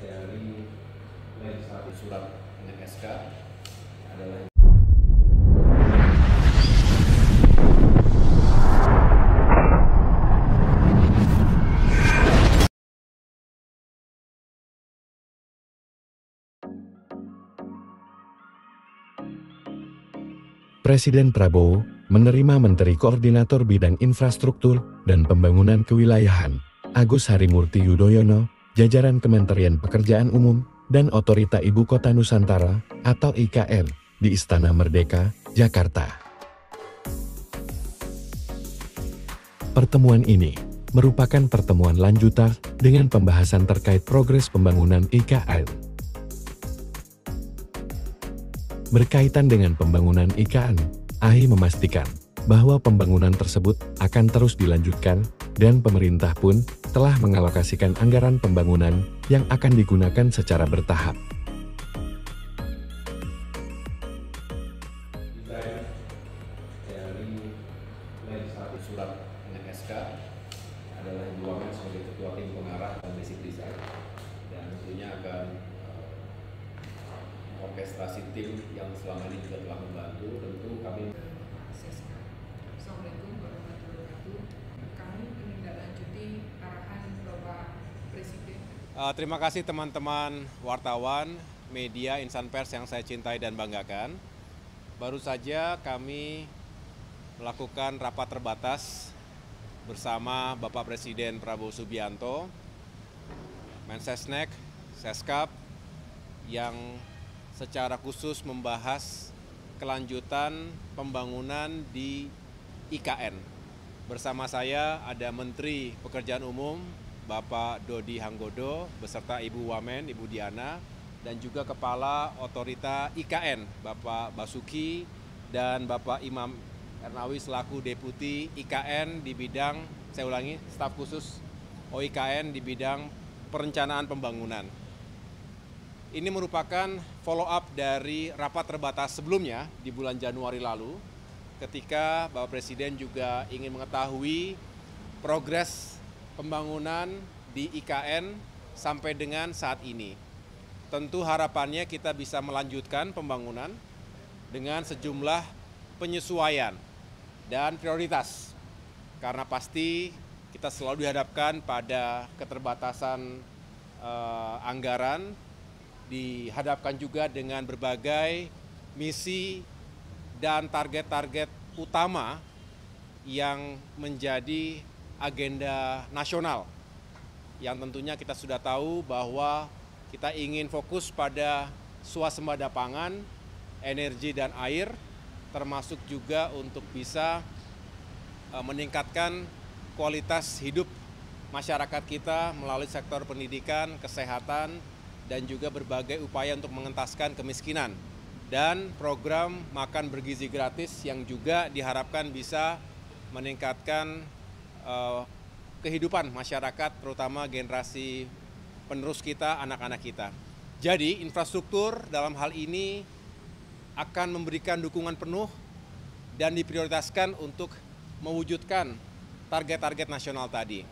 dari legislatif surat dengan SK adalah Presiden Prabowo menerima Menteri Koordinator Bidang Infrastruktur dan Pembangunan Kewilayahan, Agus Harimurti Yudhoyono, jajaran Kementerian Pekerjaan Umum dan Otorita Ibu Kota Nusantara atau IKN di Istana Merdeka, Jakarta. Pertemuan ini merupakan pertemuan lanjutan dengan pembahasan terkait progres pembangunan IKN. Berkaitan dengan pembangunan IKN, AHI memastikan bahwa pembangunan tersebut akan terus dilanjutkan dan pemerintah pun telah mengalokasikan anggaran pembangunan yang akan digunakan secara bertahap. dari legislatif surat dengan SK adalah Ibu Wamen sebagai Ketua Tim Pengarah dan Basic Design, dan tentunya akan orkestrasi tim yang selama ini juga telah membantu. Tentu kami Assalamualaikum warahmatullahi wabarakatuh. Kami menindaklanjuti arahan Bapak Presiden. Terima kasih teman-teman wartawan, media, insan pers yang saya cintai dan banggakan. Baru saja kami melakukan rapat terbatas bersama Bapak Presiden Prabowo Subianto, Mensesnek, Seskap, yang secara khusus membahas kelanjutan pembangunan di IKN. Bersama saya ada Menteri Pekerjaan Umum, Bapak Dodi Hanggodo, beserta Ibu Wamen, Ibu Diana, dan juga Kepala Otorita IKN, Bapak Basuki, dan Bapak Imam Ernawi selaku Deputi IKN di bidang, saya ulangi, staf khusus OIKN di bidang perencanaan pembangunan. Ini merupakan follow up dari rapat terbatas sebelumnya di bulan Januari lalu, ketika Bapak Presiden juga ingin mengetahui progres pembangunan di IKN sampai dengan saat ini. Tentu harapannya kita bisa melanjutkan pembangunan dengan sejumlah penyesuaian dan prioritas, karena pasti kita selalu dihadapkan pada keterbatasan anggaran, dihadapkan juga dengan berbagai misi dan target-target utama yang menjadi agenda nasional, yang tentunya kita sudah tahu bahwa kita ingin fokus pada swasembada pangan, energi dan air, termasuk juga untuk bisa meningkatkan kualitas hidup masyarakat kita melalui sektor pendidikan, kesehatan, dan juga berbagai upaya untuk mengentaskan kemiskinan, dan program makan bergizi gratis yang juga diharapkan bisa meningkatkan kehidupan masyarakat, terutama generasi penerus kita, anak-anak kita. Jadi infrastruktur dalam hal ini akan memberikan dukungan penuh dan diprioritaskan untuk mewujudkan target-target nasional tadi.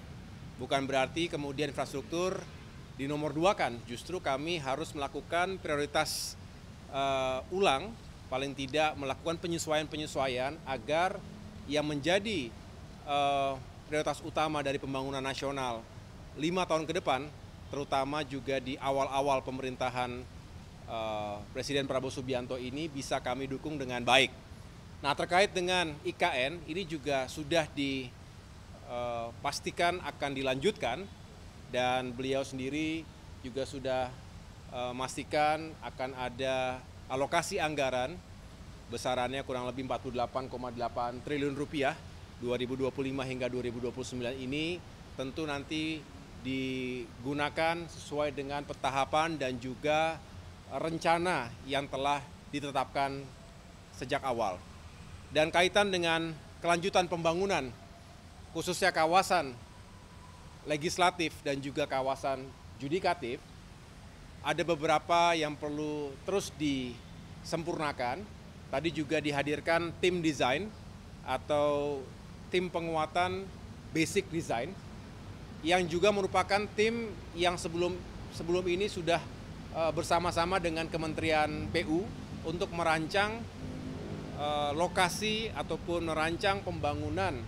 Bukan berarti kemudian infrastruktur dinomor duakan, justru kami harus melakukan prioritas ulang, paling tidak melakukan penyesuaian-penyesuaian agar yang menjadi prioritas utama dari pembangunan nasional 5 tahun ke depan, terutama juga di awal-awal pemerintahan Presiden Prabowo Subianto ini bisa kami dukung dengan baik. Nah, terkait dengan IKN, ini juga sudah dipastikan akan dilanjutkan, dan beliau sendiri juga sudah memastikan akan ada alokasi anggaran besarannya kurang lebih 48,8 triliun rupiah 2025 hingga 2029 ini, tentu nanti digunakan sesuai dengan petahapan dan juga rencana yang telah ditetapkan sejak awal. Dan kaitan dengan kelanjutan pembangunan, khususnya kawasan legislatif dan juga kawasan judikatif, ada beberapa yang perlu terus disempurnakan. Tadi juga dihadirkan tim desain atau tim penguatan basic design, yang juga merupakan tim yang sebelum ini sudah bersama-sama dengan Kementerian PU untuk merancang lokasi ataupun merancang pembangunan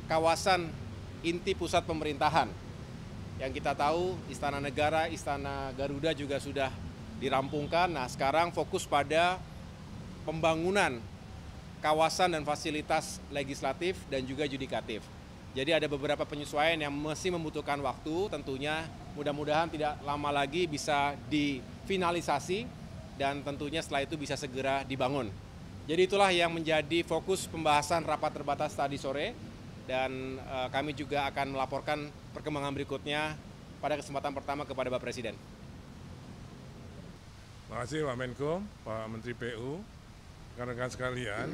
kawasan inti pusat pemerintahan. Yang kita tahu Istana Negara, Istana Garuda juga sudah dirampungkan. Nah, sekarang fokus pada pembangunan kawasan dan fasilitas legislatif dan juga yudikatif. Jadi ada beberapa penyesuaian yang masih membutuhkan waktu, tentunya mudah-mudahan tidak lama lagi bisa difinalisasi dan tentunya setelah itu bisa segera dibangun. Jadi itulah yang menjadi fokus pembahasan rapat terbatas tadi sore. Dan kami juga akan melaporkan perkembangan berikutnya pada kesempatan pertama kepada Bapak Presiden. Terima kasih Pak Menko, Pak Menteri PU, rekan-rekan sekalian.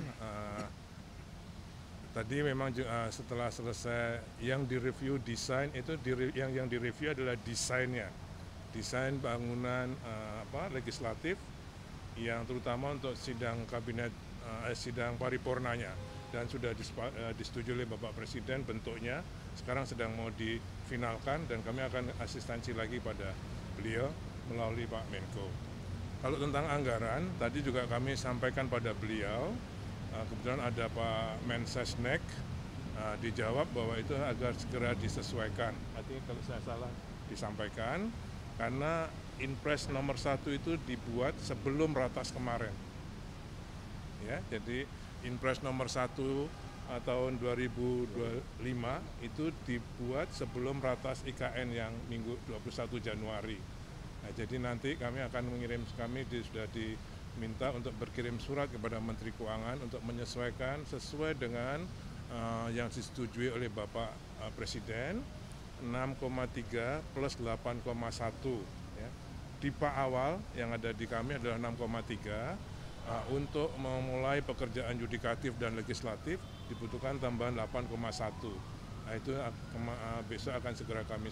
Tadi memang setelah selesai yang direview desain itu yang direview adalah desainnya, desain bangunan legislatif yang terutama untuk sidang kabinet, sidang paripurnanya. Dan sudah disetujui oleh Bapak Presiden bentuknya, sekarang sedang mau difinalkan dan kami akan asistensi lagi pada beliau melalui Pak Menko. Kalau tentang anggaran, tadi juga kami sampaikan pada beliau, kebetulan ada Pak Mensesnek, dijawab bahwa itu agar segera disesuaikan. Artinya kalau saya salah disampaikan, karena Inpres nomor 1 itu dibuat sebelum Ratas kemarin. Ya, jadi Inpres nomor 1 tahun 2025 itu dibuat sebelum Ratas IKN yang minggu 21 Januari. Nah, jadi nanti kami akan sudah diminta untuk berkirim surat kepada Menteri Keuangan untuk menyesuaikan sesuai dengan yang disetujui oleh Bapak Presiden, 6,3 plus 8,1. Ya. Tipe awal yang ada di kami adalah 6,3. Untuk memulai pekerjaan yudikatif dan legislatif dibutuhkan tambahan 8,1. Nah, itu besok akan segera kami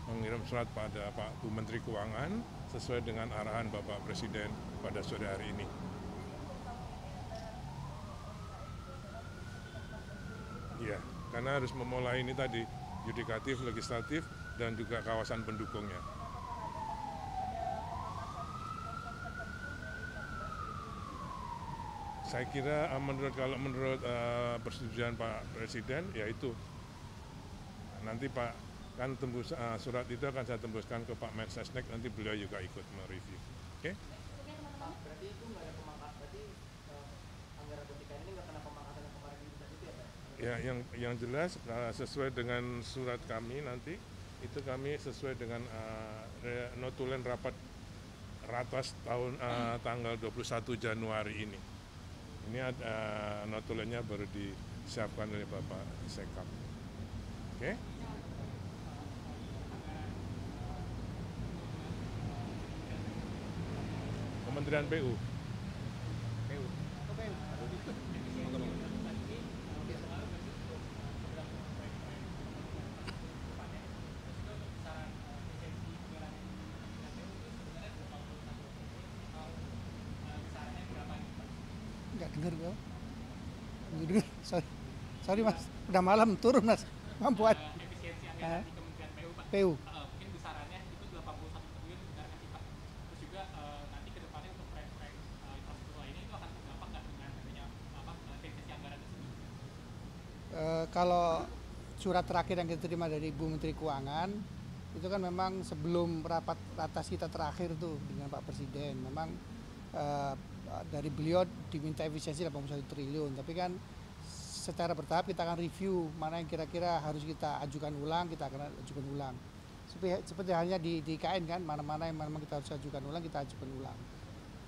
mengirim surat pada Pak Bu Menteri Keuangan sesuai dengan arahan Bapak Presiden pada sore hari ini. Iya, karena harus memulai ini tadi yudikatif, legislatif dan juga kawasan pendukungnya. Saya kira menurut persetujuan Pak Presiden, yaitu nanti Pak kan tembus surat itu akan saya tembuskan ke Pak Mensesnek, nanti beliau juga ikut mereview. Oke? Berarti itu nggak ada pemangkasan, berarti anggaran pendidikan ini nggak kena pemangkasan yang kemarin itu ya Pak? Ya, yang jelas sesuai dengan surat kami nanti itu kami sesuai dengan notulen rapat Ratas tanggal 21 Januari ini. Ini ada notulennya baru disiapkan oleh Bapak Sekap. Oke? Kementerian PU. Nggak dengar gue. Nggak dengar. Sorry Mas, udah malam turun Mas. Mampuan. Efisiensi anggaran di Kementerian PU Pak. PU. Mungkin besarannya itu 81 triliun anggaran sih Pak. Terus juga nanti ke depannya untuk proyek-proyek infrastruktur lainnya itu akan berdampak nggak dengan adanya efisiensi anggaran tersebut? Kalau surat terakhir yang kita terima dari Ibu Menteri Keuangan itu kan memang sebelum rapat ratas kita terakhir tuh dengan Pak Presiden, memang dari beliau diminta efisiensi 81 triliun, tapi kan secara bertahap kita akan review mana yang kira-kira harus kita ajukan ulang, kita akan ajukan ulang. Seperti halnya di IKN kan, mana-mana yang memang kita harus ajukan ulang, kita ajukan ulang.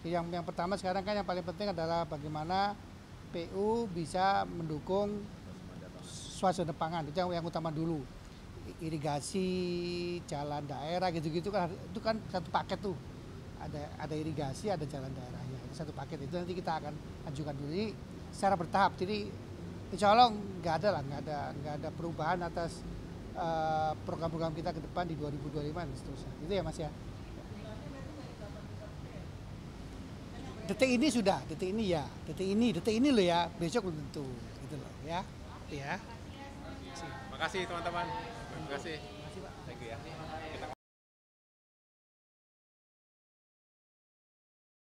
Yang pertama sekarang kan yang paling penting adalah bagaimana PU bisa mendukung swasembada pangan, itu yang utama dulu. Irigasi, jalan daerah gitu-gitu kan, itu kan satu paket tuh. Ada irigasi, ada jalan daerahnya, satu paket itu nanti kita akan ajukan dulu. Jadi secara bertahap, jadi insya Allah nggak ada perubahan atas program-program kita ke depan di 2025 dan seterusnya. Itu ya Mas ya. Detik ini sudah, detik ini loh ya, besok belum tentu, gitu loh ya. Terima kasih teman-teman. Terima kasih. Thank you ya.